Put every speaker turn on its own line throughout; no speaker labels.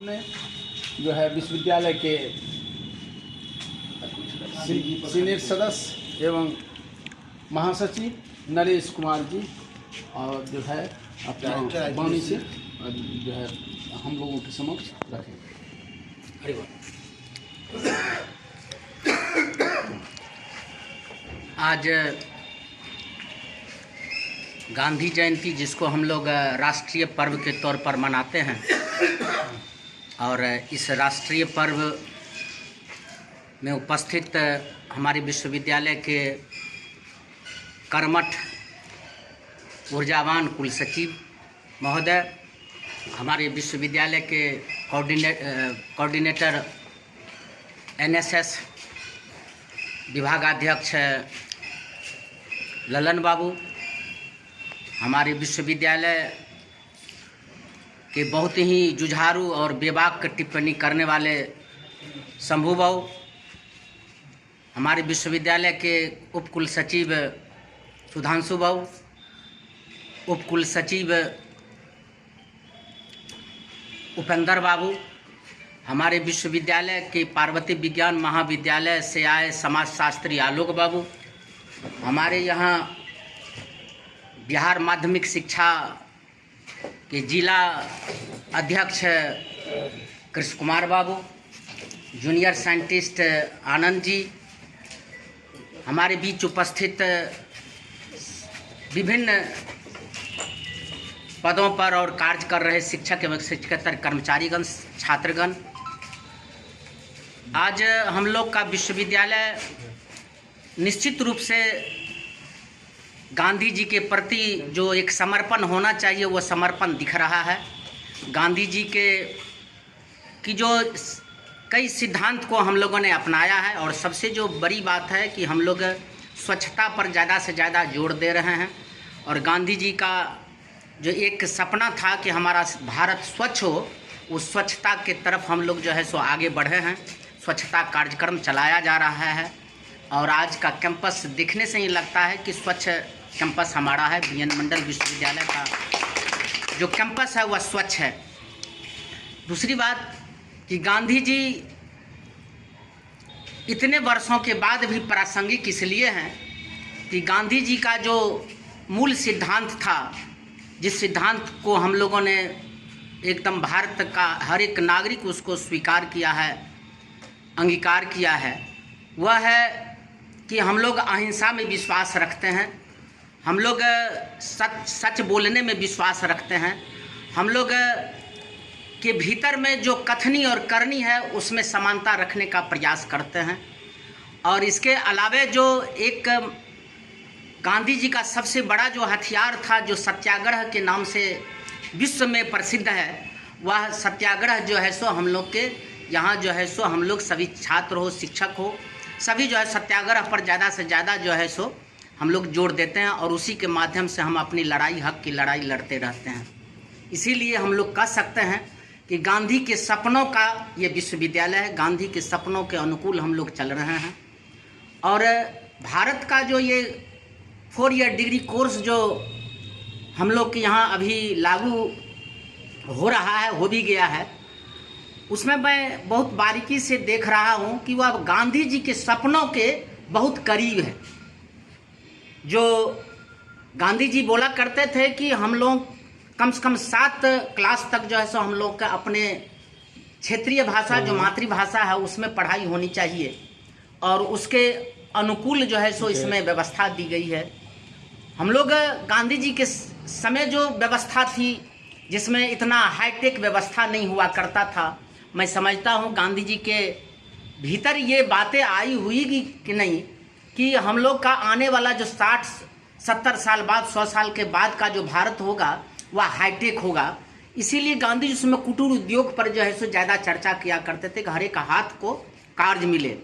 ने जो है विश्वविद्यालय के सीनियर सदस्य एवं महासचिव नरेश कुमार जी और जो है अपना वाणी से जो है हम लोगों के समक्ष रखेंगे।
आज गांधी जयंती, जिसको हम लोग राष्ट्रीय पर्व के तौर पर मनाते हैं, और इस राष्ट्रीय पर्व में उपस्थित हमारे विश्वविद्यालय के कर्मठ ऊर्जावान कुलसचिव महोदय, हमारे विश्वविद्यालय के कोऑर्डिनेटर एनएसएस विभागाध्यक्ष ललन बाबू, हमारे विश्वविद्यालय के बहुत ही जुझारू और बेबाक टिप्पणी करने वाले शंभू बाबू, हमारे विश्वविद्यालय के उप कुलसचिव सुधांशु बाबू, उप कुलसचिव उपेंद्र बाबू, हमारे विश्वविद्यालय के पार्वती विज्ञान महाविद्यालय से आए समाजशास्त्री आलोक बाबू, हमारे यहाँ बिहार माध्यमिक शिक्षा के जिला अध्यक्ष कृष्ण कुमार बाबू, जूनियर साइंटिस्ट आनंद जी, हमारे बीच उपस्थित विभिन्न पदों पर और कार्य कर रहे शिक्षक एवं शिक्षकेतर कर्मचारीगण, छात्रगण, आज हम लोग का विश्वविद्यालय निश्चित रूप से गांधी जी के प्रति जो एक समर्पण होना चाहिए वो समर्पण दिख रहा है। गांधी जी की जो कई सिद्धांत को हम लोगों ने अपनाया है, और सबसे जो बड़ी बात है कि हम लोग स्वच्छता पर ज़्यादा से ज़्यादा जोर दे रहे हैं। और गांधी जी का जो एक सपना था कि हमारा भारत स्वच्छ हो, उस स्वच्छता के तरफ हम लोग जो है सो आगे बढ़े हैं। स्वच्छता कार्यक्रम चलाया जा रहा है और आज का कैंपस दिखने से ही लगता है कि स्वच्छ कैंपस हमारा है। बीएन मंडल विश्वविद्यालय का जो कैंपस है वह स्वच्छ है। दूसरी बात कि गांधी जी इतने वर्षों के बाद भी प्रासंगिक इसलिए हैं कि गांधी जी का जो मूल सिद्धांत था, जिस सिद्धांत को हम लोगों ने एकदम भारत का हर एक नागरिक उसको स्वीकार किया है, अंगीकार किया है, वह है कि हम लोग अहिंसा में विश्वास रखते हैं, हम लोग सच बोलने में विश्वास रखते हैं, हम लोग के भीतर में जो कथनी और करनी है उसमें समानता रखने का प्रयास करते हैं। और इसके अलावे जो एक गांधी जी का सबसे बड़ा जो हथियार था, जो सत्याग्रह के नाम से विश्व में प्रसिद्ध है, वह सत्याग्रह जो है सो हम लोग के यहाँ जो है सो हम लोग सभी छात्र हो, शिक्षक हो, सभी जो है सत्याग्रह पर ज़्यादा से ज़्यादा जो है सो हम लोग जोड़ देते हैं, और उसी के माध्यम से हम अपनी लड़ाई, हक की लड़ाई लड़ते रहते हैं। इसीलिए हम लोग कह सकते हैं कि गांधी के सपनों का ये विश्वविद्यालय है, गांधी के सपनों के अनुकूल हम लोग चल रहे हैं। और भारत का जो ये 4 ईयर डिग्री कोर्स जो हम लोग के यहाँ अभी लागू हो रहा है, हो भी गया है, उसमें मैं बहुत बारीकी से देख रहा हूँ कि वह गांधी जी के सपनों के बहुत करीब है। जो गांधी जी बोला करते थे कि हम लोग कम से कम 7 क्लास तक जो है सो हम लोग का अपने क्षेत्रीय भाषा जो मातृभाषा है उसमें पढ़ाई होनी चाहिए, और उसके अनुकूल जो है सो इसमें व्यवस्था दी गई है। हम लोग गांधी जी के समय जो व्यवस्था थी, जिसमें इतना हाईटेक व्यवस्था नहीं हुआ करता था, मैं समझता हूँ गांधी जी के भीतर ये बातें आई हुई कि नहीं कि हम लोग का आने वाला जो 60-70 साल बाद, 100 साल के बाद का जो भारत होगा वह हाईटेक होगा। इसीलिए गांधी जी उसमें कुटीर उद्योग पर जो है सो ज़्यादा चर्चा किया करते थे कि हर एक हाथ को कार्य मिले।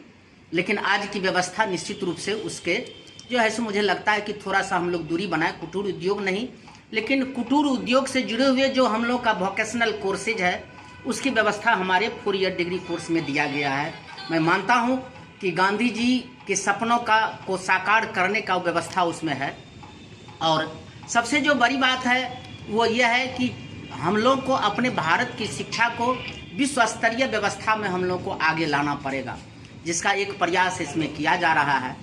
लेकिन आज की व्यवस्था निश्चित रूप से उसके जो है सो मुझे लगता है कि थोड़ा सा हम लोग दूरी बनाए, कुटीर उद्योग नहीं, लेकिन कुटीर उद्योग से जुड़े हुए जो हम लोग का वोकेशनल कोर्सेज है उसकी व्यवस्था हमारे 4 ईयर डिग्री कोर्स में दिया गया है। मैं मानता हूँ कि गांधी जी के सपनों को साकार करने का व्यवस्था उसमें है। और सबसे जो बड़ी बात है वो ये है कि हम लोग को अपने भारत की शिक्षा को विश्व स्तरीय व्यवस्था में हम लोग को आगे लाना पड़ेगा, जिसका एक प्रयास इसमें किया जा रहा है।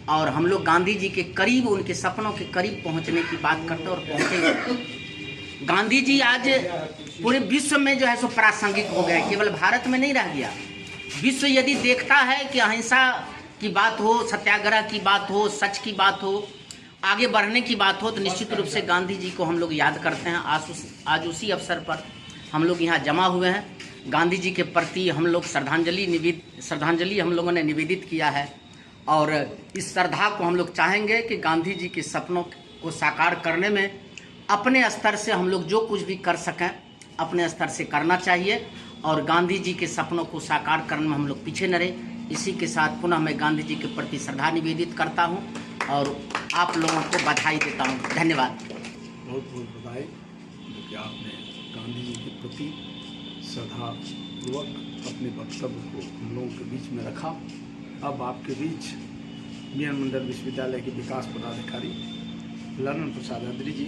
और हम लोग गांधी जी के करीब, उनके सपनों के करीब पहुंचने की बात करते हैं और पहुंचेंगे। गांधी जी आज पूरे विश्व में जो है सो प्रासंगिक हो गए, केवल भारत में नहीं रह गया। विश्व यदि देखता है कि अहिंसा की बात हो, सत्याग्रह की बात हो, सच की बात हो, आगे बढ़ने की बात हो, तो निश्चित रूप से गांधी जी को हम लोग याद करते हैं। आज उसी अवसर पर हम लोग यहाँ जमा हुए हैं। गांधी जी के प्रति हम लोग श्रद्धांजलि हम लोगों ने निवेदित किया है, और इस श्रद्धा को हम लोग चाहेंगे कि गांधी जी के सपनों को साकार करने में अपने स्तर से हम लोग जो कुछ भी कर सकें अपने स्तर से करना चाहिए, और गांधी जी के सपनों को साकार करने में हम लोग पीछे न रहे। इसी के साथ पुनः मैं गांधी जी के प्रति श्रद्धा निवेदित करता हूं और आप लोगों को बधाई देता हूं। धन्यवाद।
बहुत बहुत बधाई कि आपने गांधी जी के प्रति श्रद्धापूर्वक अपने वक्तव्य को हम लोगों के बीच में रखा। अब आपके बीच मिलन मंडल विश्वविद्यालय के विकास पदाधिकारी ललन प्रसाद अद्री जी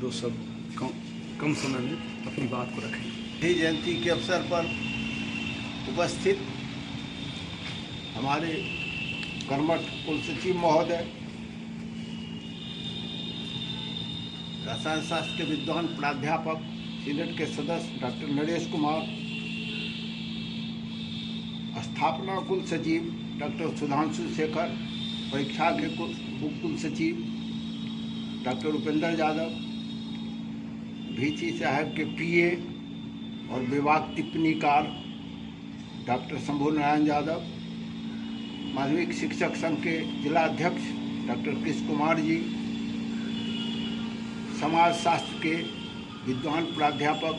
दो शब्द कम समय में अपनी बात को रखें।
गांधी जयंती के अवसर पर उपस्थित हमारे कर्मठ कुल सचिव महोदय, रसायन शास्त्र के विद्वान प्राध्यापक, सीनेट के सदस्य डॉक्टर नरेश कुमार, स्थापना कुल सचिव डॉक्टर सुधांशु शेखर, परीक्षा के कुल सचिव डॉक्टर उपेंद्र यादव, VC साहब के PA और विभाग टिप्पणीकार डॉक्टर शंभू नारायण यादव, माध्यमिक शिक्षक संघ के जिला अध्यक्ष डॉक्टर कृष्ण कुमार जी, समाज शास्त्र के विद्वान प्राध्यापक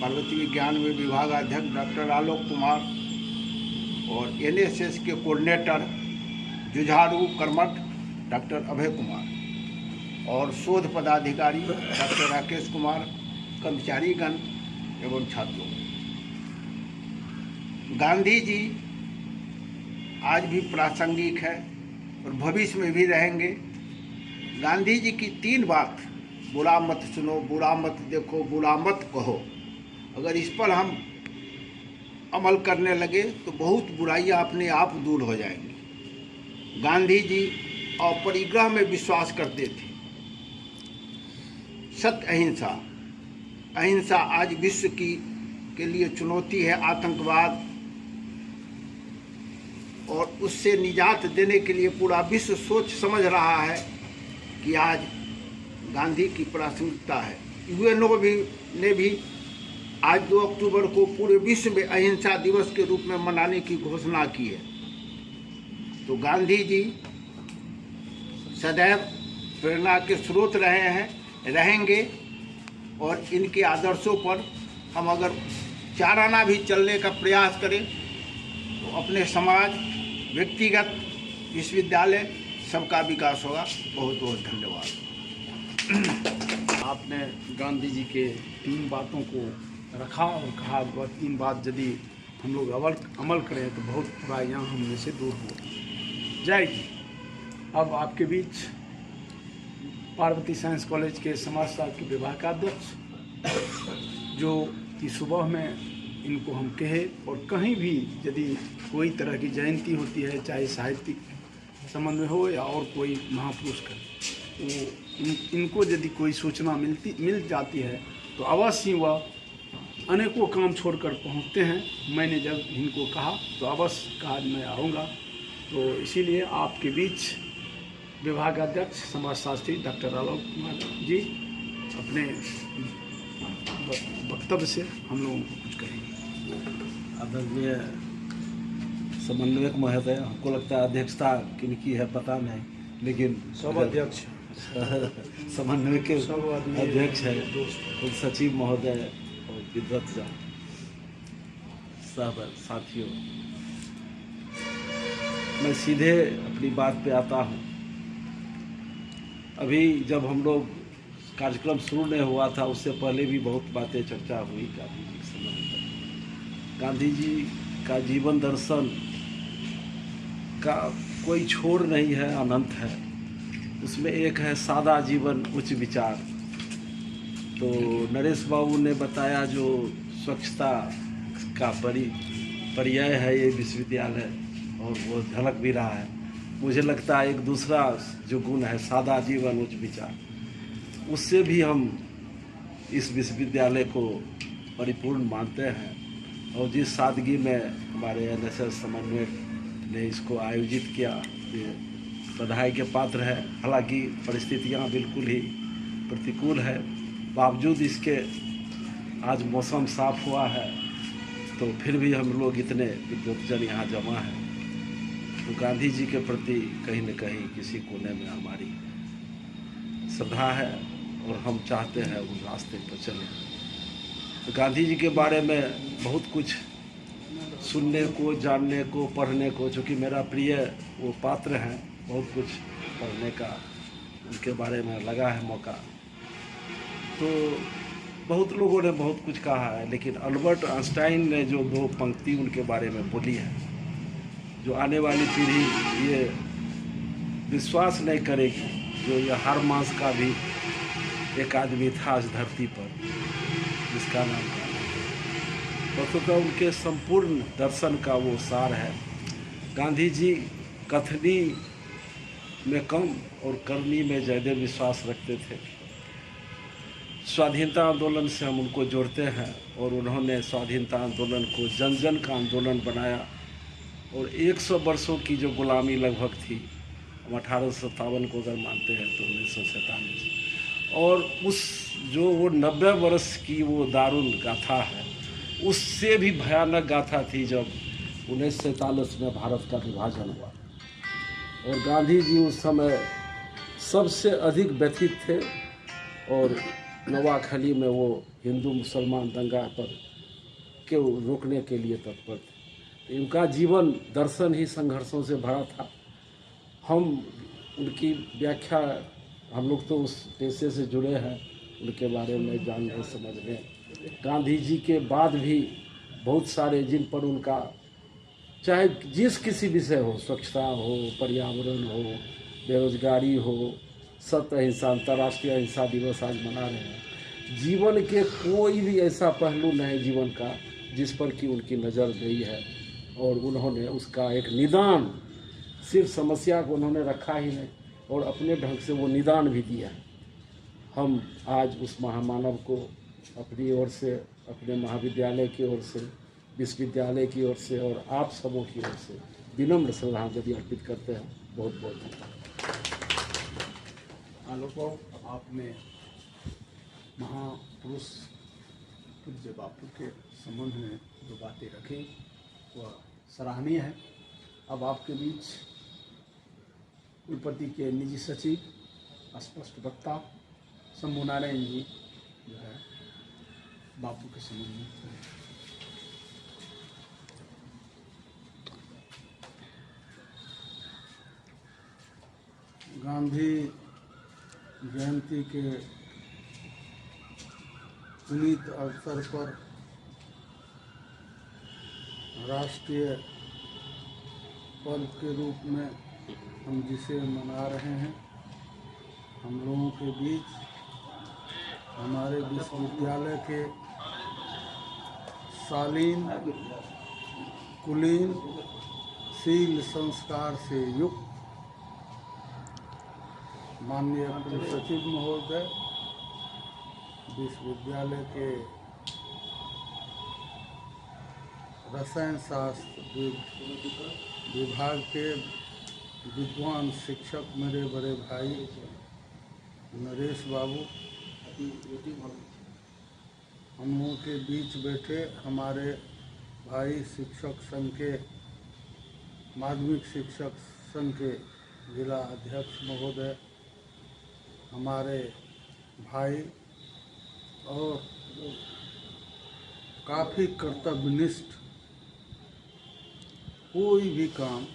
पार्वती विज्ञान में विभागाध्यक्ष डॉक्टर आलोक कुमार और NSS के कोऑर्डिनेटर जुझारू कर्मठ डॉक्टर अभय कुमार और शोध पदाधिकारी डॉक्टर राकेश कुमार, कर्मचारीगण एवं छात्रों। गांधी जी आज भी प्रासंगिक है और भविष्य में भी रहेंगे। गांधी जी की 3 बात, बुरा मत सुनो, बुरा मत देखो, बुरा मत कहो, अगर इस पर हम अमल करने लगे तो बहुत बुराइयां अपने आप दूर हो जाएंगी। गांधी जी अपरिग्रह में विश्वास करते थे। सत्य अहिंसा, अहिंसा आज विश्व के लिए चुनौती है। आतंकवाद और उससे निजात देने के लिए पूरा विश्व सोच समझ रहा है कि आज गांधी की प्रासंगिकता है। UNO ने भी आज 2 अक्टूबर को पूरे विश्व में अहिंसा दिवस के रूप में मनाने की घोषणा की है। तो गांधी जी सदैव प्रेरणा के स्रोत रहे हैं, रहेंगे, और इनके आदर्शों पर हम अगर 4 आना भी चलने का प्रयास करें तो अपने समाज, व्यक्तिगत, विश्वविद्यालय सबका विकास होगा। बहुत बहुत धन्यवाद।
आपने गांधी जी के 3 बातों को रखा और कहा वह 3 बात यदि हम लोग अमल करें तो बहुत बुराइयां हमने से दूर हो जाएगी। अब आपके बीच पार्वती साइंस कॉलेज के समाजशास्त्र के विभागाध्यक्ष, जो कि सुबह में इनको हम कहे और कहीं भी यदि कोई तरह की जयंती होती है, चाहे साहित्यिक संबंध में हो या और कोई महापुरुष का, तो इनको यदि कोई सूचना मिल जाती है तो अवश्य वह अनेकों काम छोड़कर पहुंचते हैं। मैंने जब इनको कहा तो अवश्य कहा मैं आऊँगा। तो इसीलिए आपके बीच विभागाध्यक्ष समाजशास्त्री डॉक्टर आलोक कुमार जी अपने वक्तव्य से हम लोगों को कुछ कहेंगे।
आदरणीय समन्वयक महोदय, हमको लगता है अध्यक्षता किनकी है पता नहीं, लेकिन
सब अध्यक्ष
समन्वय के अध्यक्ष है कुल सचिव महोदय और विद्वत सब साथियों, मैं सीधे अपनी बात पे आता हूँ। अभी जब हम लोग कार्यक्रम शुरू नहीं हुआ था उससे पहले भी बहुत बातें चर्चा हुई गांधी जी के संबंध में। गांधी जी का जीवन दर्शन का कोई छोर नहीं है, अनंत है। उसमें एक है सादा जीवन उच्च विचार। तो नरेश बाबू ने बताया जो स्वच्छता का पर्याय है ये विश्वविद्यालय, और वो झलक भी रहा है। मुझे लगता है एक दूसरा जो गुण है, सादा जीवन उच्च विचार, उससे भी हम इस विश्वविद्यालय को परिपूर्ण मानते हैं। और जिस सादगी में हमारे NSS समन्वयक ने इसको आयोजित किया, ये बधाई के पात्र है। हालांकि परिस्थितियां बिल्कुल ही प्रतिकूल है, बावजूद इसके आज मौसम साफ हुआ है, तो फिर भी हम लोग इतने विद्वत्तजन यहाँ जमा हैं। तो गांधी जी के प्रति कहीं न कहीं किसी कोने में हमारी श्रद्धा है, और हम चाहते हैं उस रास्ते पर चलें। तो गांधी जी के बारे में बहुत कुछ सुनने को, जानने को, पढ़ने को, चूँकि मेरा प्रिय वो पात्र हैं, बहुत कुछ पढ़ने का उनके बारे में लगा है मौका। तो बहुत लोगों ने बहुत कुछ कहा है, लेकिन अल्बर्ट आइंस्टाइन ने जो 2 पंक्ति उनके बारे में बोली है, जो आने वाली पीढ़ी ये विश्वास नहीं करेगी, जो ये हर मांस का भी एक आदमी था इस धरती पर, जिसका नाम था। वस्तुतः उनके संपूर्ण दर्शन का वो सार है। गांधी जी कथनी में कम और करनी में ज़्यादा विश्वास रखते थे। स्वाधीनता आंदोलन से हम उनको जोड़ते हैं, और उन्होंने स्वाधीनता आंदोलन को जन जन का आंदोलन बनाया। और 100 वर्षों की जो गुलामी लगभग थी, हम 1857 को अगर मानते हैं तो 1947, और उस जो वो 90 वर्ष की वो दारुण गाथा है, उससे भी भयानक गाथा थी जब 1947 में भारत का विभाजन हुआ। और गांधी जी उस समय सबसे अधिक व्यथित थे, और नवाखली में वो हिंदू मुसलमान दंगा पर के रोकने के लिए तत्पर थे। इनका जीवन दर्शन ही संघर्षों से भरा था। हम उनकी व्याख्या, हम लोग तो उस पेशे से जुड़े हैं, उनके बारे में जानने समझने। गांधी जी के बाद भी बहुत सारे जिन पर उनका, चाहे जिस किसी विषय हो, स्वच्छता हो, पर्यावरण हो, बेरोजगारी हो, सत्य अहिंसा, अंतर्राष्ट्रीय अहिंसा दिवस आज मना रहे हैं, जीवन के कोई भी ऐसा पहलू नहीं जीवन का जिस पर कि उनकी नज़र गई है, और उन्होंने उसका एक निदान, सिर्फ समस्या को उन्होंने रखा ही नहीं, और अपने ढंग से वो निदान भी दिया। हम आज उस महामानव को अपनी ओर से, अपने महाविद्यालय की ओर से, विश्वविद्यालय की ओर से, और आप सबों की ओर से विनम्र श्रद्धांजलि अर्पित करते हैं। बहुत बहुत धन्यवाद।
आलोको, आपने महापुरुष पूज्य बापू के संबंध में जो बातें रखी वह सराहनीय है। अब आपके बीच कुलपति के निजी सचिव, स्पष्ट वक्ता शंभू नारायण जी जो है बापू के संबंध में। गांधी जयंती के पुनीत अवसर पर राष्ट्रीय पर्व के रूप में हम जिसे मना रहे हैं, हम लोगों के बीच हमारे विश्वविद्यालय के शालीन, कुलीन, शील संस्कार से युक्त माननीय कुलसचिव महोदय, विश्वविद्यालय के रसायन शास्त्र विभाग के विद्वान शिक्षक, मेरे बड़े भाई नरेश बाबू, हम लोगों के बीच बैठे हमारे भाई शिक्षक संघ के, माध्यमिक शिक्षक संघ के जिला अध्यक्ष महोदय, हमारे भाई, और काफ़ी कर्तव्यनिष्ठ, कोई भी काम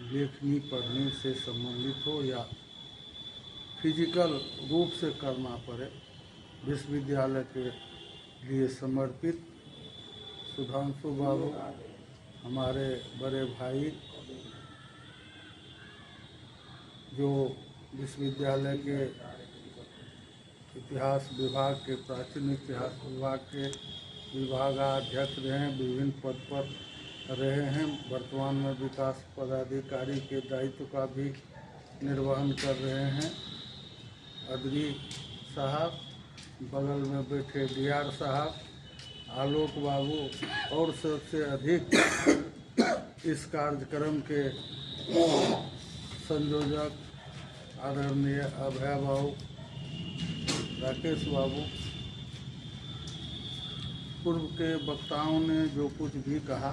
लेखनी पढ़ने से संबंधित हो या फिजिकल रूप से करना पड़े, विश्वविद्यालय के लिए समर्पित सुधांशु बाबू, हमारे बड़े भाई जो विश्वविद्यालय के इतिहास विभाग के, प्राचीन इतिहास विभाग के
विभागाध्यक्ष रहे हैं, विभिन्न पद पर रहे हैं। वर्तमान में विकास पदाधिकारी के दायित्व का भी निर्वहन कर रहे हैं। अदरी साहब, बगल में बैठे डीआर साहब, आलोक बाबू और सबसे अधिक इस कार्यक्रम के संयोजक आदरणीय अभय बाबू, राकेश बाबू, पूर्व के वक्ताओं ने जो कुछ भी कहा,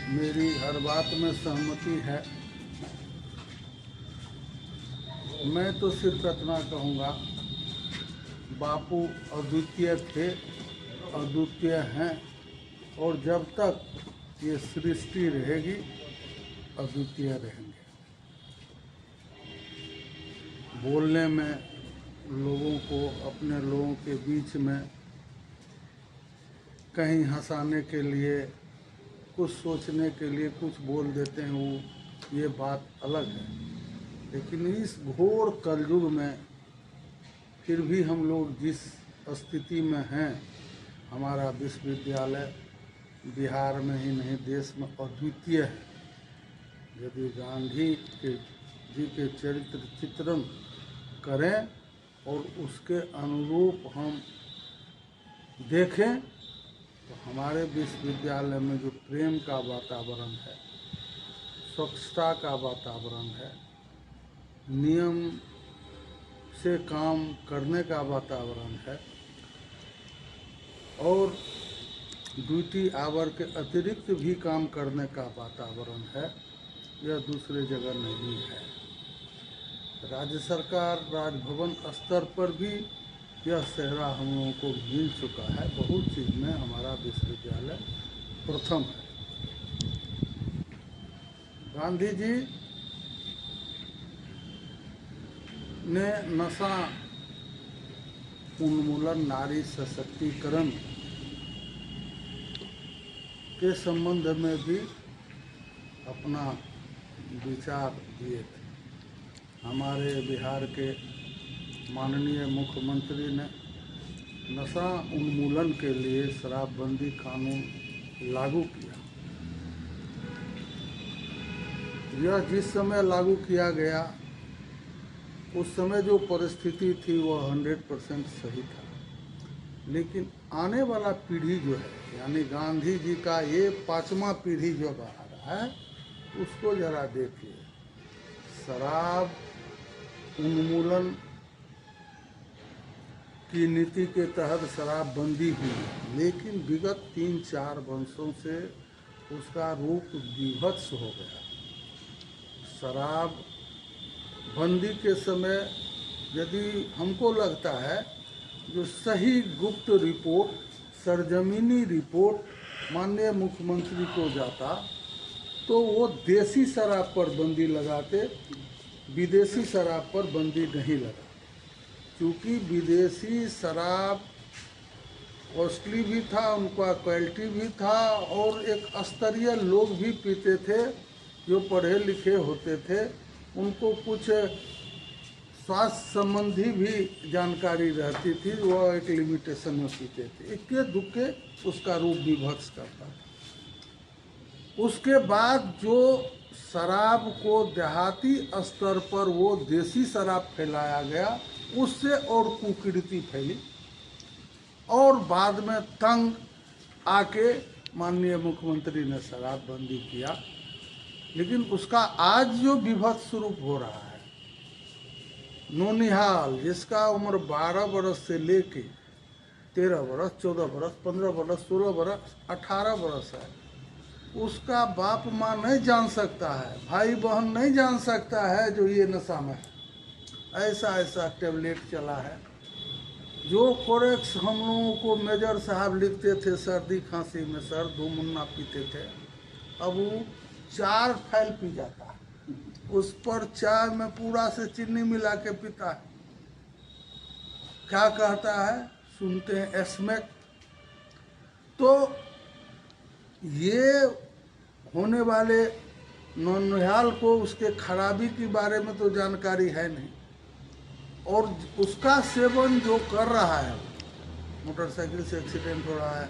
मेरी हर बात में सहमति है। मैं तो सिर्फ इतना कहूँगा, बापू अद्वितीय थे, अद्वितीय हैं, और जब तक ये सृष्टि रहेगी अद्वितीय रहेंगे। बोलने में लोगों को, अपने लोगों के बीच में कहीं हंसाने के लिए, कुछ सोचने के लिए कुछ बोल देते हैं, वो ये बात अलग है। लेकिन इस घोर कलयुग में फिर भी हम लोग जिस स्थिति में हैं, हमारा विश्वविद्यालय बिहार में ही नहीं देश में अद्वितीय है। यदि गांधी जी के चरित्र चित्रण करें और उसके अनुरूप हम देखें तो हमारे विश्वविद्यालय में जो प्रेम का वातावरण है, स्वच्छता का वातावरण है, नियम से काम करने का वातावरण है, और ड्यूटी आवर के अतिरिक्त भी काम करने का वातावरण है, यह दूसरे जगह नहीं है। राज्य सरकार, राजभवन स्तर पर भी यह सेहरा हम लोगों को मिल चुका है। बहुत चीज़ में हमारा विश्वविद्यालय प्रथम है। गांधी जी ने नशा उन्मूलन, नारी सशक्तिकरण के संबंध में भी अपना विचार दिए थे। हमारे बिहार के माननीय मुख्यमंत्री ने नशा उन्मूलन के लिए शराबबंदी कानून लागू किया। यह जिस समय लागू किया गया, उस समय जो परिस्थिति थी वह 100% सही था। लेकिन आने वाला पीढ़ी जो है, यानी गांधी जी का ये 5वां पीढ़ी जो आ रहा है, उसको जरा देखिए। शराब उन्मूलन की नीति के तहत शराबबंदी हुई, लेकिन विगत 3-4 वर्षों से उसका रूप विभत्स हो गया। शराब बंदी के समय यदि हमको लगता है जो सही गुप्त रिपोर्ट, सरजमीनी रिपोर्ट माननीय मुख्यमंत्री को जाता तो वो देसी शराब पर बंदी लगाते, विदेशी शराब पर बंदी नहीं लगा। क्योंकि विदेशी शराब कॉस्टली भी था, उनका क्वालिटी भी था, और एक स्तरीय लोग भी पीते थे जो पढ़े लिखे होते थे। उनको कुछ स्वास्थ्य संबंधी भी जानकारी रहती थी, वह एक लिमिटेशन में पीते थे। इक्के दुक्के उसका रूप विभत्स करता था। उसके बाद जो शराब को देहाती स्तर पर वो देसी शराब फैलाया गया, उससे और कुकीर्ति फैली, और बाद में तंग आके माननीय मुख्यमंत्री ने शराबबंदी किया। लेकिन उसका आज जो विभत्स स्वरूप हो रहा है, नौनिहाल जिसका उम्र 12 वर्ष से लेके 13 वर्ष, 14 वर्ष, 15 वर्ष, 16 वर्ष, 18 वर्ष है, उसका बाप माँ नहीं जान सकता है, भाई बहन नहीं जान सकता है जो ये नशा में है। ऐसा ऐसा टेबलेट चला है जो कोरेक्स हम लोगों को मेजर साहब लिखते थे सर्दी खांसी में, सर 2 मुन्ना पीते थे, अब वो 4 फैल पी जाता है। उस पर चाय में पूरा से चीनी मिला के पीता है। क्या कहता है, सुनते हैं एस्मेक। तो ये होने वाले नौनिहाल को उसके खराबी के बारे में तो जानकारी है नहीं, और उसका सेवन जो कर रहा है मोटरसाइकिल से एक्सीडेंट हो रहा है,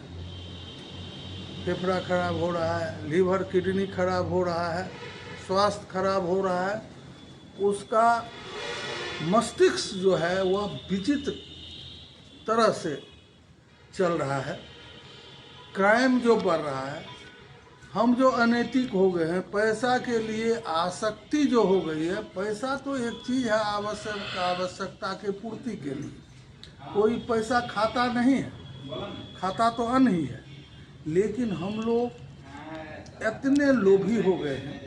फेफड़ा खराब हो रहा है, लीवर किडनी खराब हो रहा है, स्वास्थ्य खराब हो रहा है, उसका मस्तिष्क जो है वह विचित्र तरह से चल रहा है, क्राइम जो बढ़ रहा है, हम जो अनैतिक हो गए हैं, पैसा के लिए आसक्ति जो हो गई है। पैसा तो एक चीज़ है आवश्यकता के पूर्ति के लिए, कोई पैसा खाता नहीं है, खाता तो अन्न ही है, लेकिन हम लोग इतने लोभी हो गए हैं।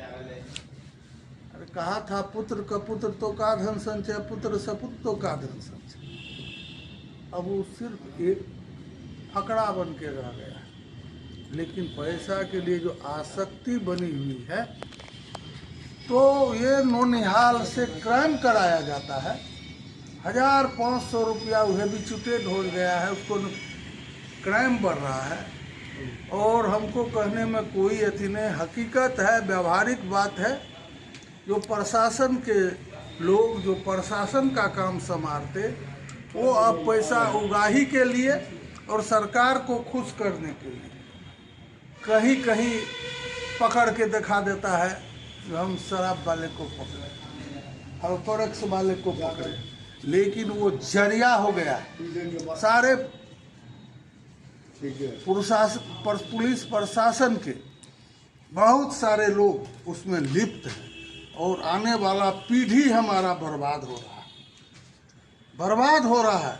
अरे कहा था पुत्र का पुत्र तो का धन संचय, पुत्र सपुत्र तो का धन संचय। अब वो सिर्फ एक फकड़ा बन के रह गया है, लेकिन पैसा के लिए जो आसक्ति बनी हुई है, तो ये नौनिहाल से क्राइम कराया जाता है। 1500 रुपया वह भी चुटेट हो गया है, उसको क्राइम बढ़ रहा है। और हमको कहने में कोई अति नहीं, हकीकत है, व्यावहारिक बात है। जो प्रशासन के लोग जो प्रशासन का काम संभालते, वो अब पैसा उगाही के लिए और सरकार को खुश करने के लिए कहीं कहीं पकड़ के दिखा देता है कि हम शराब वाले को पकड़े और फॉरेक्स वाले को पकड़े, लेकिन वो जरिया हो गया। सारे पुलिस प्रशासन के बहुत सारे लोग उसमें लिप्त हैं और आने वाला पीढ़ी हमारा बर्बाद हो रहा है, बर्बाद हो रहा है।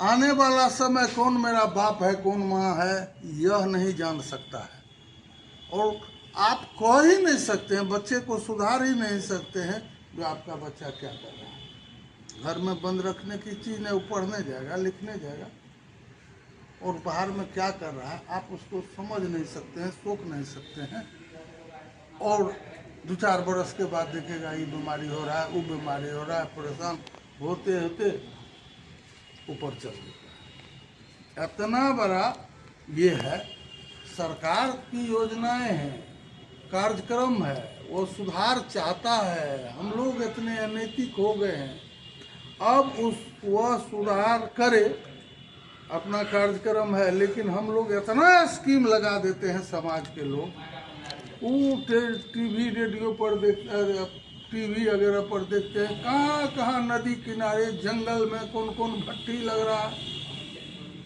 आने वाला समय कौन मेरा बाप है कौन माँ है यह नहीं जान सकता है, और आप कह ही नहीं सकते हैं, बच्चे को सुधार ही नहीं सकते हैं जो आपका बच्चा क्या कर रहा है। घर में बंद रखने की चीज़ नहीं, वो पढ़ने जाएगा लिखने जाएगा, और बाहर में क्या कर रहा है आप उसको समझ नहीं सकते हैं, सोच नहीं सकते हैं। और 2-4 बरस के बाद देखेगा ये बीमारी हो रहा है, वो बीमारी हो रहा है, परेशान होते होते ऊपर चल देता है। इतना बड़ा ये है, सरकार की योजनाएं हैं, कार्यक्रम है, वो सुधार चाहता है। हम लोग इतने अनैतिक हो गए हैं, अब वह सुधार करे, अपना कार्यक्रम है, लेकिन हम लोग इतना स्कीम लगा देते हैं समाज के लोग। वो टीवी रेडियो पर टीवी वगैरह पर देखते हैं, कहाँ कहाँ नदी किनारे जंगल में कौन कौन भट्टी लग रहा है।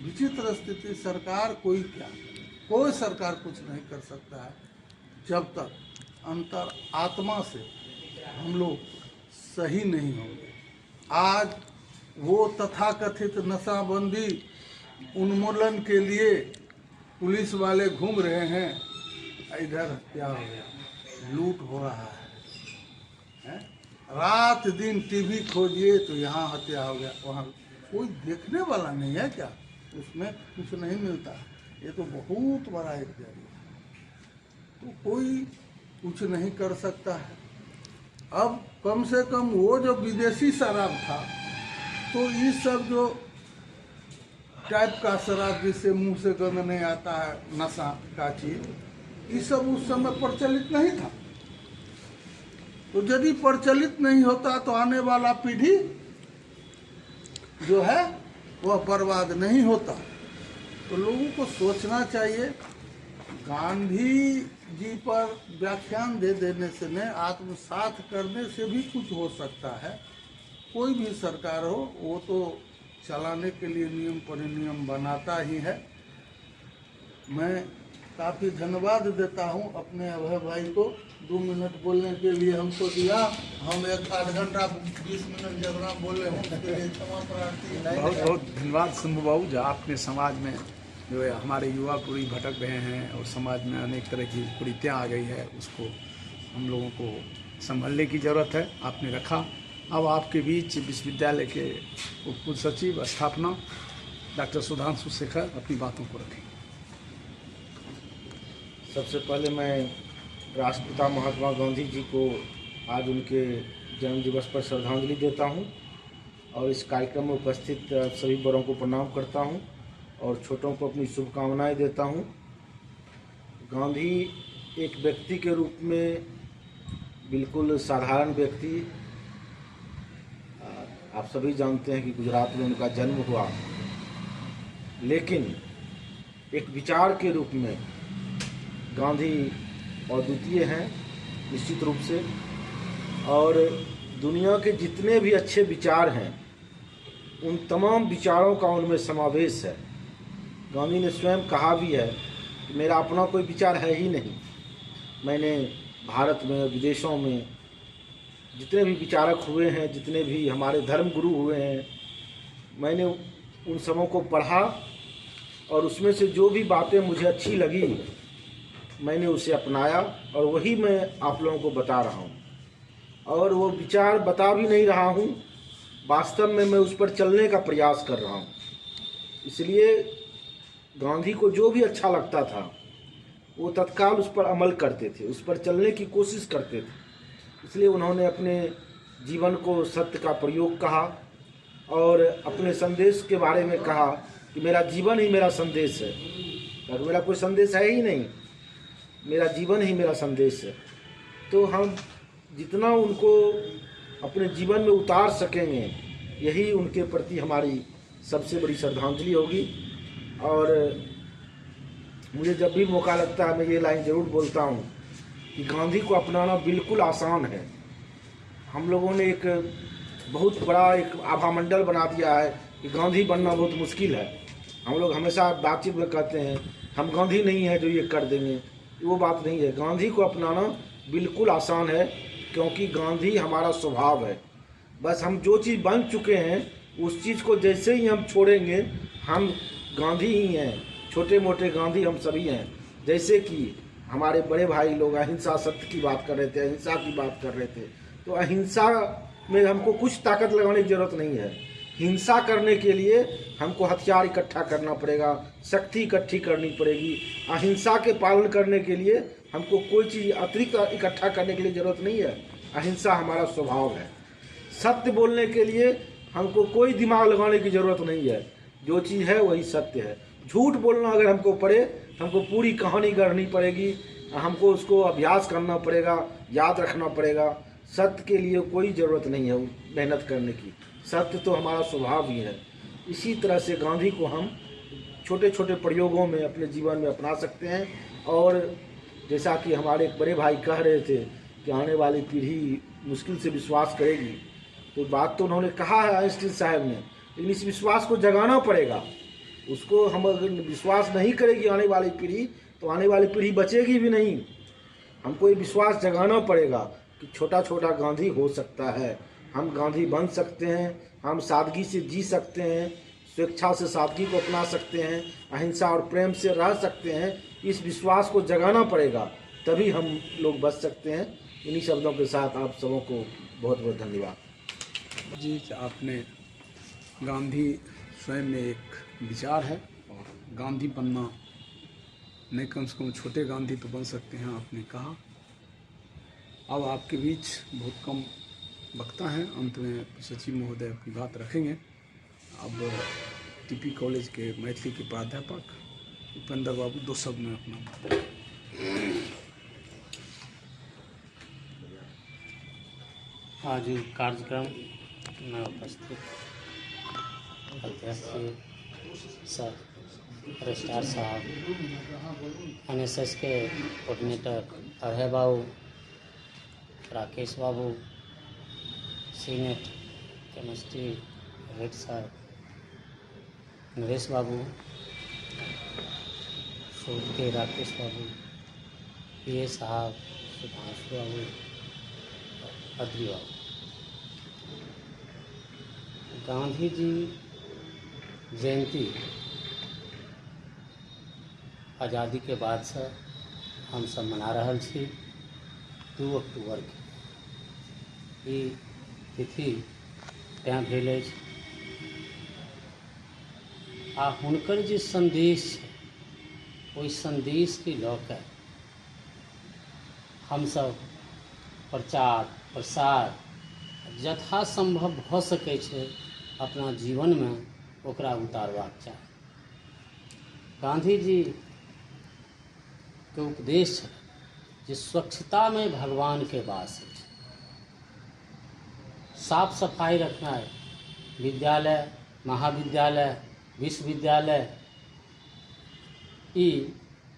विचित्र स्थिति। सरकार कोई सरकार कुछ नहीं कर सकता है जब तक अंतर आत्मा से हम लोग सही नहीं होंगे। आज वो तथाकथित नशाबंदी उन्मूलन के लिए पुलिस वाले घूम रहे हैं, इधर क्या हो गया, लूट हो रहा है। रात दिन टीवी खोजिए तो यहाँ हत्या हो गया, वहाँ कोई देखने वाला नहीं है क्या, उसमें कुछ नहीं मिलता। ये तो बहुत बड़ा एक जरिया है, तो कोई कुछ नहीं कर सकता है। अब कम से कम वो जो विदेशी शराब था, तो ये सब जो टाइप का शराब जिससे मुंह से गंध नहीं आता है, नशा का चीज, ये सब उस समय प्रचलित नहीं था। तो यदि प्रचलित नहीं होता तो आने वाला पीढ़ी जो है वह बर्बाद नहीं होता। तो लोगों को सोचना चाहिए, गांधी जी पर व्याख्यान दे देने से नहीं, आत्मसात करने से भी कुछ हो सकता है। कोई भी सरकार हो वो तो चलाने के लिए नियम परिनियम बनाता ही है। मैं काफ़ी धन्यवाद देता हूं अपने अभय भाई को 2 मिनट बोलने के लिए हमको दिया। हम 1-8 घंटा 20 मिनट जगना बोले हैं, उसके लिए क्षमा प्रार्थी।
बहुत बहुत धन्यवाद शंभू बाबू, जो आपने समाज में जो है हमारे युवा पीढ़ी भटक रहे हैं और समाज में अनेक तरह की कुरीतियाँ आ गई है, उसको हम लोगों को संभलने की ज़रूरत है, आपने रखा। अब आपके बीच विश्वविद्यालय के उप कुलसचिव स्थापना डॉक्टर सुधांशु शेखर अपनी बातों को रखें।
सबसे पहले मैं राष्ट्रपिता महात्मा गांधी जी को आज उनके जन्म दिवस पर श्रद्धांजलि देता हूं और इस कार्यक्रम में उपस्थित सभी बड़ों को प्रणाम करता हूं और छोटों को अपनी शुभकामनाएं देता हूं। गांधी एक व्यक्ति के रूप में बिल्कुल साधारण व्यक्ति, आप सभी जानते हैं कि गुजरात में उनका जन्म हुआ लेकिन एक विचार के रूप में गांधी अद्वितीय हैं निश्चित रूप से। और दुनिया के जितने भी अच्छे विचार हैं उन तमाम विचारों का उनमें समावेश है। गांधी ने स्वयं कहा भी है कि मेरा अपना कोई विचार है ही नहीं। मैंने भारत में विदेशों में जितने भी विचारक हुए हैं, जितने भी हमारे धर्म गुरु हुए हैं, मैंने उन सबों को पढ़ा और उसमें से जो भी बातें मुझे अच्छी लगी मैंने उसे अपनाया और वही मैं आप लोगों को बता रहा हूँ। और वो विचार बता भी नहीं रहा हूँ, वास्तव में मैं उस पर चलने का प्रयास कर रहा हूँ। इसलिए गांधी को जो भी अच्छा लगता था वो तत्काल उस पर अमल करते थे, उस पर चलने की कोशिश करते थे। इसलिए उन्होंने अपने जीवन को सत्य का प्रयोग कहा और अपने संदेश के बारे में कहा कि मेरा जीवन ही मेरा संदेश है। अगर मेरा कोई संदेश है ही नहीं, मेरा जीवन ही मेरा संदेश है। तो हम जितना उनको अपने जीवन में उतार सकेंगे यही उनके प्रति हमारी सबसे बड़ी श्रद्धांजलि होगी। और मुझे जब भी मौका लगता है मैं ये लाइन ज़रूर बोलता हूँ कि गांधी को अपनाना बिल्कुल आसान है। हम लोगों ने एक बहुत बड़ा एक आभा मंडल बना दिया है कि गांधी बनना बहुत मुश्किल है। हम लोग हमेशा बातचीत में कहते हैं हम गांधी नहीं हैं जो ये कर देंगे, वो बात नहीं है। गांधी को अपनाना बिल्कुल आसान है क्योंकि गांधी हमारा स्वभाव है। बस हम जो चीज़ बन चुके हैं उस चीज़ को जैसे ही हम छोड़ेंगे हम गांधी ही हैं, छोटे मोटे गांधी हम सभी हैं। जैसे कि हमारे बड़े भाई लोग अहिंसा सत्य की बात कर रहे थे, अहिंसा की बात कर रहे थे, तो अहिंसा में हमको कुछ ताकत लगाने की ज़रूरत नहीं है। हिंसा करने के लिए हमको हथियार इकट्ठा करना पड़ेगा, शक्ति इकट्ठी करनी पड़ेगी। अहिंसा के पालन करने के लिए हमको कोई चीज़ अतिरिक्त इकट्ठा करने के लिए ज़रूरत नहीं है। अहिंसा हमारा स्वभाव है। सत्य बोलने के लिए हमको कोई दिमाग लगाने की ज़रूरत नहीं है, जो चीज़ है वही सत्य है। झूठ बोलना अगर हमको पड़े हमको पूरी कहानी गढ़नी पड़ेगी, हमको उसको अभ्यास करना पड़ेगा, याद रखना पड़ेगा। सत्य के लिए कोई ज़रूरत नहीं है मेहनत करने की, सत्य तो हमारा स्वभाव ही है। इसी तरह से गांधी को हम छोटे छोटे प्रयोगों में अपने जीवन में अपना सकते हैं। और जैसा कि हमारे एक बड़े भाई कह रहे थे कि आने वाली पीढ़ी मुश्किल से विश्वास करेगी, तो बात तो उन्होंने कहा है आइंस्टीन साहब ने, लेकिन इस विश्वास को जगाना पड़ेगा। उसको हम अगर विश्वास नहीं करेगी आने वाली पीढ़ी तो आने वाली पीढ़ी बचेगी भी नहीं। हमको ये विश्वास जगाना पड़ेगा कि छोटा छोटा गांधी हो सकता है, हम गांधी बन सकते हैं, हम सादगी से जी सकते हैं, स्वेच्छा से सादगी को अपना सकते हैं, अहिंसा और प्रेम से रह सकते हैं। इस विश्वास को जगाना पड़ेगा, तभी हम लोग बच सकते हैं। इन्हीं शब्दों के साथ आप सबों को बहुत बहुत धन्यवाद।
जी, आपने गांधी स्वयं में एक विचार है और गांधी बनना नहीं, कम से कम छोटे गांधी तो बन सकते हैं, आपने कहा। अब आपके बीच बहुत कम वक्ता हैं, अंत में सचिव महोदय अपनी बात रखेंगे। अब टीपी कॉलेज के मैथिली के प्राध्यापक उपेंद्र बाबू दो शब्द में अपना
आज कार्यक्रम में उपस्थित अध्यक्ष सर, रजिस्ट्रार साहब, NSS के coordinator Abhay babu, Rakesh babu, senate chemistry head sir Naresh babu, शोध के राकेश बाबू, PA साहब सुधांशु बाबू, अद्री बाबू। गांधी जी जयंती आज़ादी के बाद से हम सब मना रहल छी 2 अक्टूबर के। ई तिथि तैं भेल अछि आ हुनकर जे संदेश छै ओहि संदेश के लऽ कऽ हमसब प्रचार प्रसार यथासंभव भऽ सकै छै अपना जीवन में ओकरा उतारबाक चाही। गांधी जी के उपदेश है जे स्वच्छता में भगवान के वास है। साफ सफाई रखना है, विद्यालय, महाविद्यालय, विश्वविद्यालय ई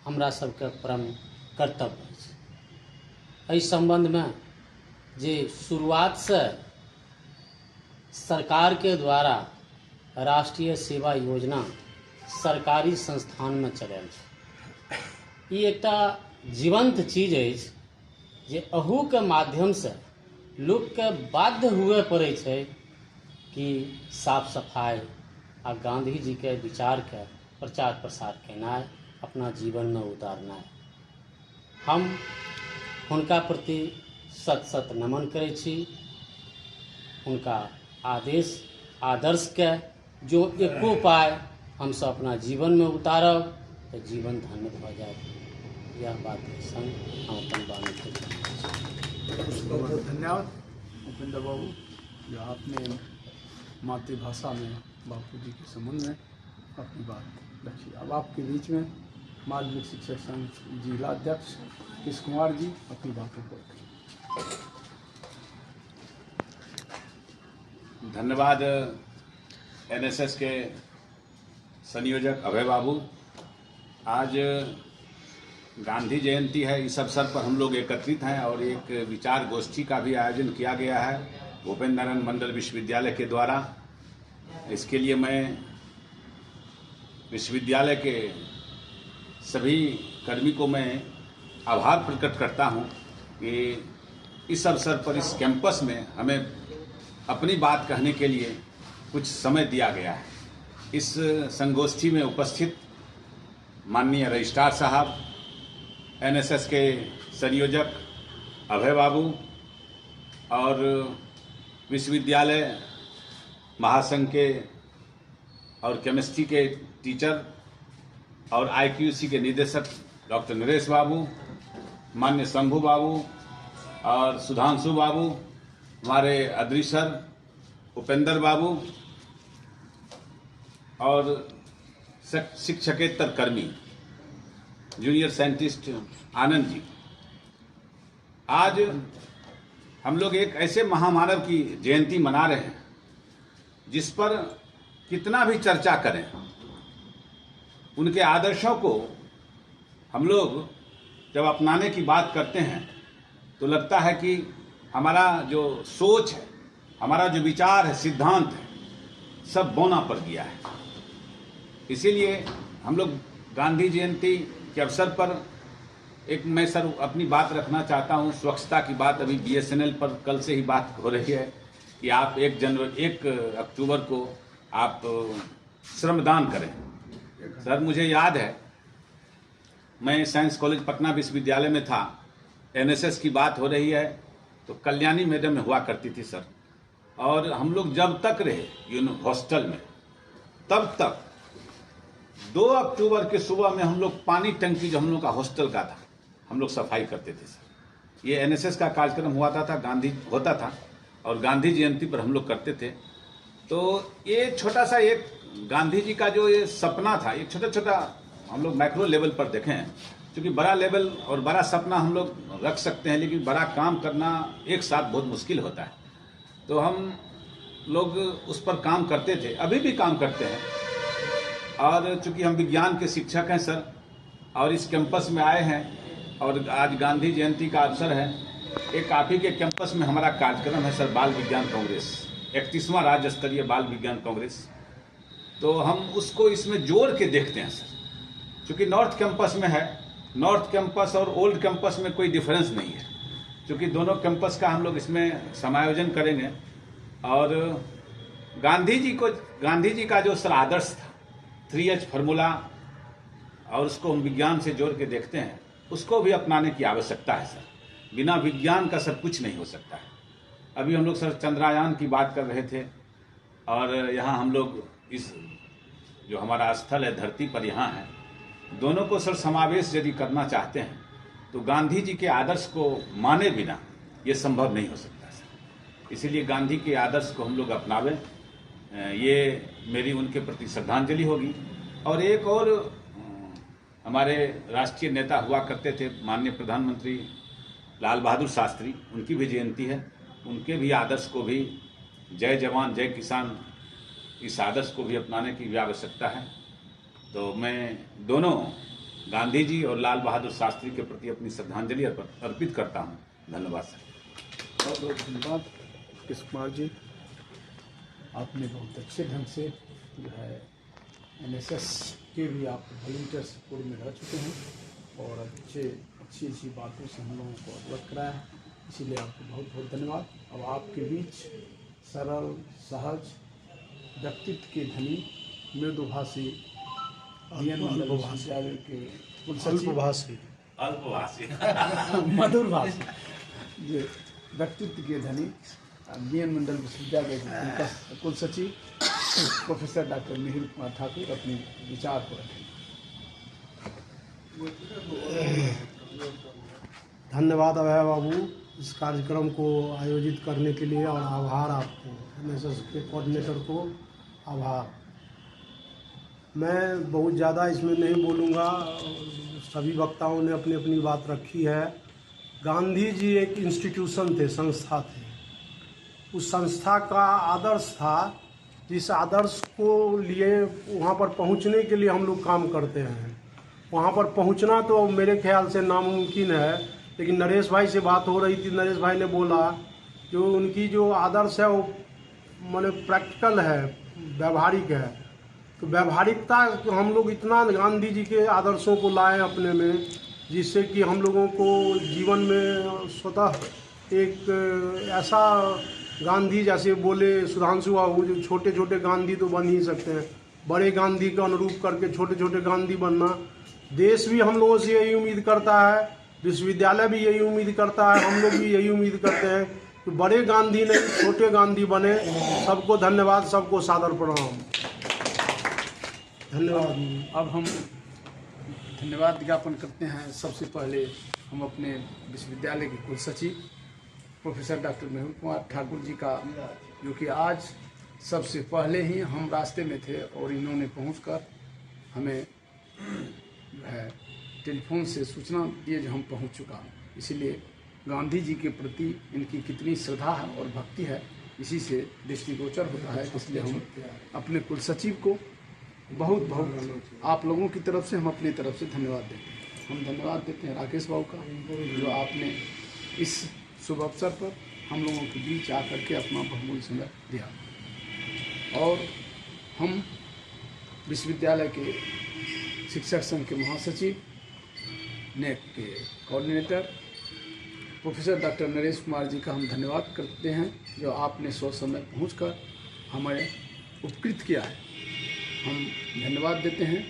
हमरा सबके परम कर्तव्य अछि। एहि संबंधमे जे शुरुआत से सरकार के द्वारा राष्ट्रीय सेवा योजना सरकारी संस्थान में चलायल छै, ई एकटा जीवंत चीज अछि जे अहू के माध्यम से लोक के बाध्य हुए पड़ै छै कि साफ सफाई आ गांधी जी के विचार के प्रचार प्रसार केनाइ, अपना जीवन में उतारनाइ। हम हुनका प्रति सत सत नमन करै छी। हुनका आदेश आदर्श के जो एको पाय हमसब अपना जीवन में उतारब तो जीवन धन्य भऽ जायत। यह बात के संग हम अपन वाणी के
बहुत बहुत धन्यवाद उपेंद्र बाबू, जो आपने मातृभाषा में बापू जी के संबंध में अपनी बात रखी। अब आपके बीच में माध्यमिक शिक्षक संघ जिला अध्यक्ष कृष्ण कुमार जी अपनी बातों को रखें।
धन्यवाद एनएसएस के संयोजक अभय बाबू। आज गांधी जयंती है, इस अवसर पर हम लोग एकत्रित हैं और एक विचार गोष्ठी का भी आयोजन किया गया है भूपेंद्र नारायण मंडल विश्वविद्यालय के द्वारा। इसके लिए मैं विश्वविद्यालय के सभी कर्मी को मैं आभार प्रकट करता हूं कि इस अवसर पर इस कैंपस में हमें अपनी बात कहने के लिए कुछ समय दिया गया है। इस संगोष्ठी में उपस्थित माननीय रजिस्ट्रार साहब, एनएसएस के संयोजक अभय बाबू और विश्वविद्यालय महासंघ के और केमिस्ट्री के टीचर और आईक्यूसी के निदेशक डॉक्टर नरेश बाबू, मान्य शंभू बाबू और सुधांशु बाबू, हमारे अदृसर उपेंद्र बाबू और शिक्षकेतर कर्मी जूनियर साइंटिस्ट आनंद जी। आज हम लोग एक ऐसे महामानव की जयंती मना रहे हैं जिस पर कितना भी चर्चा करें, उनके आदर्शों को हम लोग जब अपनाने की बात करते हैं तो लगता है कि हमारा जो सोच है, हमारा जो विचार है, सिद्धांत है, सब बौना पड़ गया है। इसीलिए हम लोग गांधी जयंती के अवसर पर एक मैं सर अपनी बात रखना चाहता हूं। स्वच्छता की बात अभी बीएसएनएल पर कल से ही बात हो रही है कि आप 1 अक्टूबर को आप श्रमदान करें। सर मुझे याद है, मैं साइंस कॉलेज पटना विश्वविद्यालय में था, एनएसएस की बात हो रही है तो कल्याणी मैडम में हुआ करती थी सर, और हम लोग जब तक रहे हॉस्टल में तब तक 2 अक्टूबर के सुबह में हम लोग पानी टंकी जो हम लोग का हॉस्टल का था, हम लोग सफाई करते थे सर। ये एनएसएस का कार्यक्रम हुआ था गांधी होता था और गांधी जयंती पर हम लोग करते थे। तो ये छोटा सा एक गांधी जी का जो ये सपना था, एक छोटा छोटा हम लोग मैक्रो लेवल पर देखें, क्योंकि बड़ा लेवल और बड़ा सपना हम लोग रख सकते हैं लेकिन बड़ा काम करना एक साथ बहुत मुश्किल होता है। तो हम लोग उस पर काम करते थे, अभी भी काम करते हैं। और चूंकि हम विज्ञान के शिक्षक हैं सर और इस कैंपस में आए हैं और आज गांधी जयंती का अवसर है, एक आप ही के कैंपस में हमारा कार्यक्रम है सर, बाल विज्ञान कांग्रेस, 31वां राज्य स्तरीय बाल विज्ञान कांग्रेस। तो हम उसको इसमें जोड़ के देखते हैं सर, क्योंकि नॉर्थ कैंपस में है, नॉर्थ कैंपस और ओल्ड कैंपस में कोई डिफरेंस नहीं है, क्योंकि दोनों कैंपस का हम लोग इसमें समायोजन करेंगे। और गांधी जी का जो सर आदर्श था 3H फार्मूला, और उसको हम विज्ञान से जोड़ के देखते हैं, उसको भी अपनाने की आवश्यकता है सर। बिना विज्ञान का सर कुछ नहीं हो सकता है। अभी हम लोग सर चंद्रयान की बात कर रहे थे और यहाँ हम लोग इस जो हमारा स्थल है धरती पर यहाँ है, दोनों को सर समावेश यदि करना चाहते हैं तो गांधी जी के आदर्श को माने बिना ये संभव नहीं हो सकता सर। इसीलिए गांधी के आदर्श को हम लोग अपनावें, ये मेरी उनके प्रति श्रद्धांजलि होगी। और एक और हमारे राष्ट्रीय नेता हुआ करते थे माननीय प्रधानमंत्री लाल बहादुर शास्त्री, उनकी भी जयंती है, उनके भी आदर्श को भी, जय जवान जय किसान, इस आदर्श को भी अपनाने की भी आवश्यकता है। तो मैं दोनों गांधी जी और लाल बहादुर शास्त्री के प्रति अपनी श्रद्धांजलि अर्पित करता हूँ। धन्यवाद सर।
बहुत बहुत धन्यवाद कृष्ण कुमार जी, आपने बहुत अच्छे ढंग से जो है NSS के भी आप वॉलंटियर सपोर्ट में रह चुके हैं और अच्छी बातों से हम लोगों को अवगत कराया है, इसीलिए आपको बहुत बहुत धन्यवाद। अब आपके बीच सरल सहज व्यक्तित्व के धनी मृदुभाषी विश्वविद्यालय के कुलसचिव
अल्पभाषी
मधुर भाषी जो व्यक्तित्व के धनी बीएन मंडल विश्वविद्यालय के कुलसचिव प्रोफेसर डॉक्टर मिहिर कुमार ठाकुर अपने विचार को रखें।
धन्यवाद अभय बाबू, इस कार्यक्रम को आयोजित करने के लिए, और आभार आपको NSS के कोऑर्डिनेटर को आभार। मैं बहुत ज़्यादा इसमें नहीं बोलूँगा, सभी वक्ताओं ने अपनी अपनी बात रखी है। गांधी जी एक इंस्टीट्यूशन थे, संस्था थे। उस संस्था का आदर्श था, जिस आदर्श को लिए वहाँ पर पहुँचने के लिए हम लोग काम करते हैं। वहाँ पर पहुँचना तो मेरे ख्याल से नामुमकिन है, लेकिन नरेश भाई से बात हो रही थी, नरेश भाई ने बोला जो उनकी जो आदर्श है वो माने प्रैक्टिकल है, व्यवहारिक है। तो व्यवहारिकता हम लोग इतना गांधी जी के आदर्शों को लाएं अपने में, जिससे कि हम लोगों को जीवन में स्वतः एक ऐसा गांधी, जैसे बोले सुधांशु बाबू, जो छोटे छोटे गांधी तो बन ही सकते हैं, बड़े गांधी का अनुरूप करके छोटे छोटे गांधी बनना। देश भी हम लोगों से यही उम्मीद करता है, विश्वविद्यालय भी यही उम्मीद करता है, हम लोग भी यही उम्मीद करते हैं कि बड़े गांधी नहीं छोटे गांधी बने। सबको धन्यवाद, सबको सादर प्रणाम। धन्यवाद।
अब हम धन्यवाद ज्ञापन करते हैं। सबसे पहले हम अपने विश्वविद्यालय के कुलसचिव प्रोफेसर डॉक्टर मिहिर कुमार ठाकुर जी का, जो कि आज सबसे पहले ही हम रास्ते में थे और इन्होंने पहुंचकर हमें जो है टेलीफोन से सूचना दिए जो हम पहुंच चुका हूँ। इसीलिए गांधी जी के प्रति इनकी कितनी श्रद्धा है और भक्ति है, इसी से दृष्टिगोचर होता है। इसलिए हम अपने कुलसचिव को बहुत बहुत आप लोगों की तरफ से, हम अपनी तरफ से धन्यवाद देते हैं। हम धन्यवाद देते हैं राकेश बाबू का, जो आपने इस शुभ अवसर पर हम लोगों के बीच आकर के अपना बहुमूल्य समय दिया। और हम विश्वविद्यालय के शिक्षक संघ के महासचिव, नेक के coordinator professor doctor Naresh Kumar ji का हम धन्यवाद करते हैं, जो आपने समय पहुंचकर हमें उपकृत किया है। हम धन्यवाद देते हैं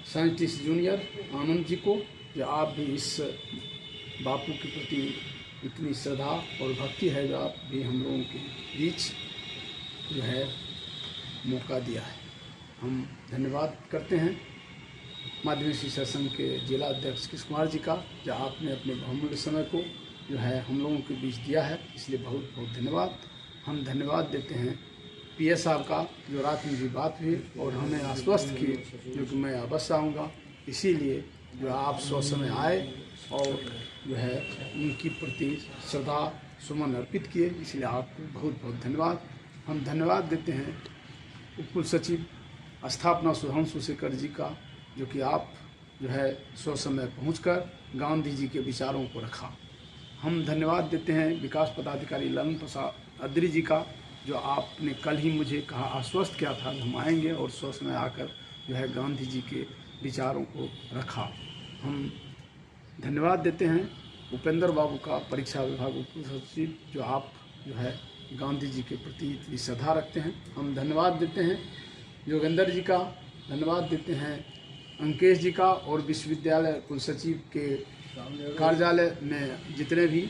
साइंटिस्ट जूनियर आनंद जी को, जो आप भी इस बापू के प्रति इतनी श्रद्धा और भक्ति है, जो आप भी हम लोगों के बीच जो है मौका दिया है। हम धन्यवाद करते हैं माध्यमिक शिक्षा संघ के जिला अध्यक्ष कृष्ण कुमार जी का, जो आपने अपने बहुमूल्य समय को जो है हम लोगों के बीच दिया है, इसलिए बहुत बहुत धन्यवाद। हम धन्यवाद देते हैं PS साहब का, जो रात में भी बात हुई और हमें आश्वस्त किए, जो कि मैं अवश्य आऊँगा, इसीलिए जो आप समय आए और जो है उनकी प्रति श्रद्धा सुमन अर्पित किए, इसलिए आपको बहुत बहुत धन्यवाद। हम धन्यवाद देते हैं उप कुलसचिव स्थापना सुधांशु शेखर जी का, जो कि आप जो है समय पहुंचकर गांधी जी के विचारों को रखा। हम धन्यवाद देते हैं विकास पदाधिकारी ललन प्रसाद अद्री जी का, जो आपने कल ही मुझे कहा, आश्वस्त किया था हम आएंगे, और समय आकर जो है गांधी जी के विचारों को रखा। हम धन्यवाद देते हैं उपेंद्र बाबू का, परीक्षा विभाग उप सचिव, जो आप जो है गांधी जी के प्रति इतनी श्रद्धा रखते हैं। हम धन्यवाद देते हैं योगेंद्र जी का, धन्यवाद देते हैं अंकेश जी का, और विश्वविद्यालय कुलसचिव के कार्यालय में जितने भी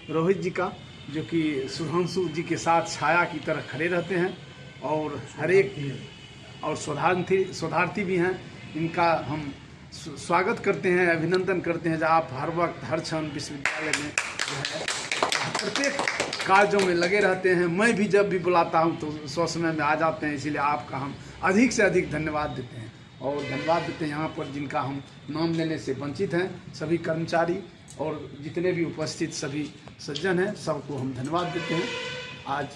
रोहित जी का, जो कि सुधांशु जी के साथ छाया की तरह खड़े रहते हैं, और हर एक और शोधार्थी भी हैं। इनका हम स्वागत करते हैं, अभिनंदन करते हैं, जब आप हर वक्त हर क्षण विश्वविद्यालय में जो है प्रत्येक कार्यों में लगे रहते हैं। मैं भी जब भी बुलाता हूं तो समय में आ जाते हैं, इसीलिए आपका हम अधिक से अधिक धन्यवाद देते हैं। और धन्यवाद देते हैं यहाँ पर जिनका हम नाम लेने से वंचित हैं, सभी कर्मचारी और जितने भी उपस्थित सभी सज्जन हैं, सबको हम धन्यवाद देते हैं। आज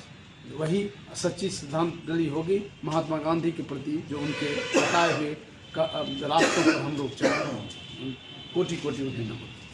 वही सच्ची श्रद्धांजलि होगी महात्मा गांधी के प्रति, जो उनके बताए हुए रास्तों पर हम लोग चल रहे हैं। कोटि कोटि धन्यवाद।